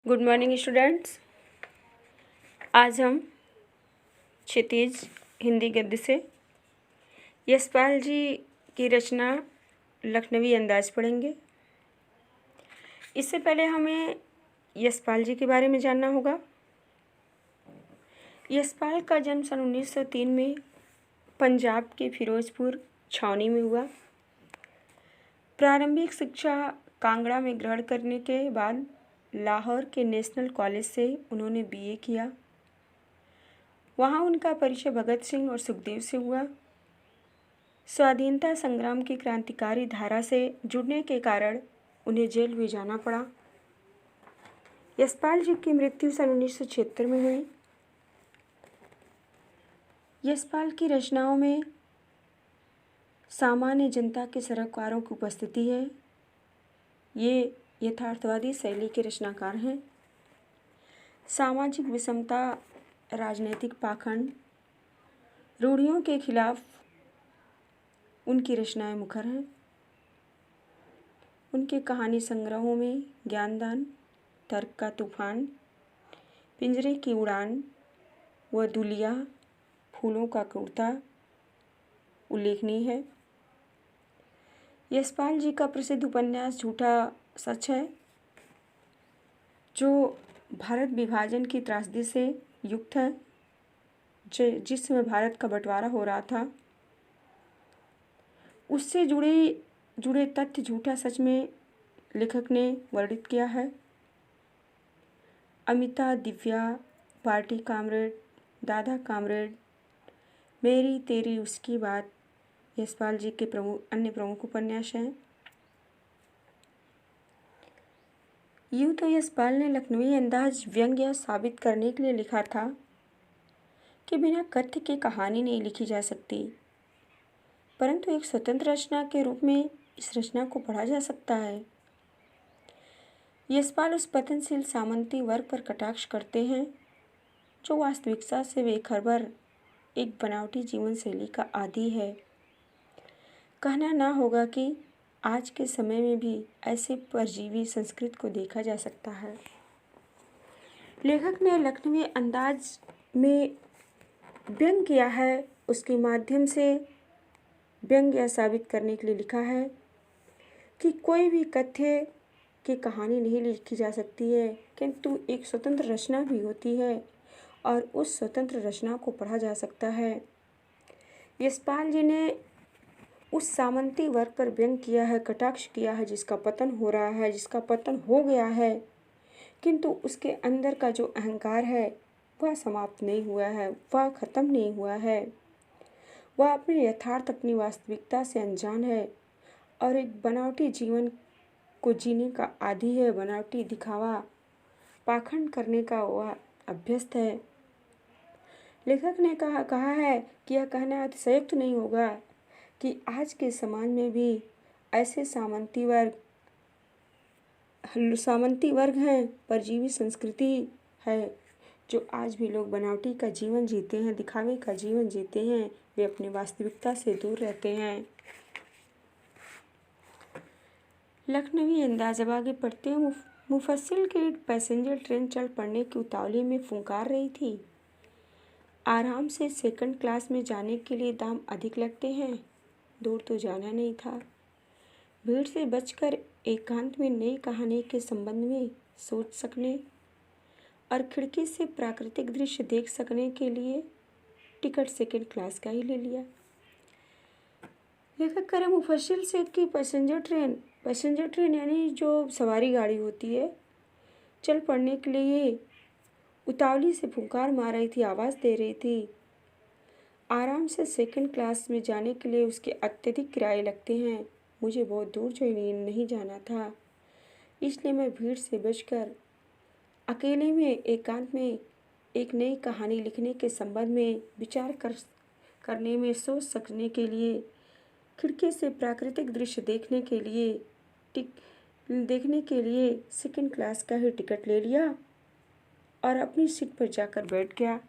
Good morning students. आज हम क्षितिज हिंदी गद्य से यशपाल जी की रचना लखनवी अंदाज पढ़ेंगे। इससे पहले हमें यशपाल जी के बारे में जानना होगा। यशपाल का जन्म सन 1903 में पंजाब के फिरोजपुर छावनी में हुआ। प्रारंभिक शिक्षा कांगड़ा में ग्रहण करने के बाद लाहौर के नेशनल कॉलेज से उन्होंने बीए किया। वहाँ उनका परिचय भगत सिंह और सुखदेव से हुआ। स्वाधीनता संग्राम की क्रांतिकारी धारा से जुड़ने के कारण उन्हें जेल भी जाना पड़ा। यशपाल जी की मृत्यु सन 1976 में हुई। यशपाल की रचनाओं में सामान्य जनता के सरोकारों की उपस्थिति है। ये यथार्थवादी शैली के रचनाकार हैं। सामाजिक विषमता, राजनैतिक पाखंड, रूढ़ियों के खिलाफ उनकी रचनाएं मुखर हैं। उनके कहानी संग्रहों में ज्ञानदान, तर्क का तूफान, पिंजरे की उड़ान व दुलिया, फूलों का कुर्ता उल्लेखनीय है। यशपाल जी का प्रसिद्ध उपन्यास झूठा सच है, जो भारत विभाजन की त्रासदी से युक्त है, जिस समय भारत का बंटवारा हो रहा था, उससे जुड़े तथ्य झूठा सच में लेखक ने वर्णित किया है। अमिता, दिव्या, पार्टी कामरेड, दादा कामरेड, मेरी तेरी उसकी बात यशपाल जी के अन्य प्रमुख उपन्यास हैं। यूँ तो यशपाल ने लखनवी अंदाज व्यंग्य या साबित करने के लिए लिखा था कि बिना कथ्य के कहानी नहीं लिखी जा सकती, परंतु एक स्वतंत्र रचना के रूप में इस रचना को पढ़ा जा सकता है। यशपाल उस पतनशील सामंती वर्ग पर कटाक्ष करते हैं जो वास्तविकता से बेखबर एक बनावटी जीवन शैली का आदी है। कहना ना होगा कि आज के समय में भी ऐसे परजीवी संस्कृत को देखा जा सकता है। लेखक ने लखनवी अंदाज में व्यंग किया है, उसके माध्यम से व्यंग यह साबित करने के लिए लिखा है कि कोई भी कथ्य की कहानी नहीं लिखी जा सकती है, किंतु एक स्वतंत्र रचना भी होती है और उस स्वतंत्र रचना को पढ़ा जा सकता है। यशपाल जी ने उस सामंती वर्ग पर व्यंग किया है, कटाक्ष किया है, जिसका पतन हो रहा है, जिसका पतन हो गया है, किंतु उसके अंदर का जो अहंकार है वह समाप्त नहीं हुआ है, वह खत्म नहीं हुआ है। वह अपने यथार्थ, अपनी वास्तविकता से अनजान है और एक बनावटी जीवन को जीने का आदी है। बनावटी दिखावा, पाखंड करने का वह अभ्यस्त है। लेखक ने कहा है कि यह कहना अतिशयोक्त नहीं होगा कि आज के समाज में भी ऐसे सामंती वर्ग हैं, परजीवी संस्कृति है, जो आज भी लोग बनावटी का जीवन जीते हैं, दिखावे का जीवन जीते हैं। वे अपनी वास्तविकता से दूर रहते हैं। लखनवी अंदाज अब आगे पढ़ते हैं। मुफस्सिल की पैसेंजर ट्रेन चल पड़ने की उतावली में फुंकार रही थी। आराम से सेकंड क्लास में जाने के लिए दाम अधिक लगते हैं, दूर तो जाना नहीं था। भीड़ से बचकर एकांत में नई कहानी के संबंध में सोच सकने और खिड़की से प्राकृतिक दृश्य देख सकने के लिए टिकट सेकंड क्लास का ही ले लिया। लेखक करे मुफस्सिल से कि पैसेंजर ट्रेन यानी जो सवारी गाड़ी होती है, चल पड़ने के लिए उतावली से फुंकार मार रही थी, आवाज़ दे रही थी। आराम से सेकंड क्लास में जाने के लिए उसके अत्यधिक किराए लगते हैं। मुझे बहुत दूर जो नहीं जाना था, इसलिए मैं भीड़ से बचकर अकेले में एकांत में एक नई कहानी लिखने के संबंध में विचार करने में सोच सकने के लिए खिड़की से प्राकृतिक दृश्य देखने के लिए सेकंड क्लास का ही टिकट ले लिया और अपनी सीट पर जाकर बैठ गया।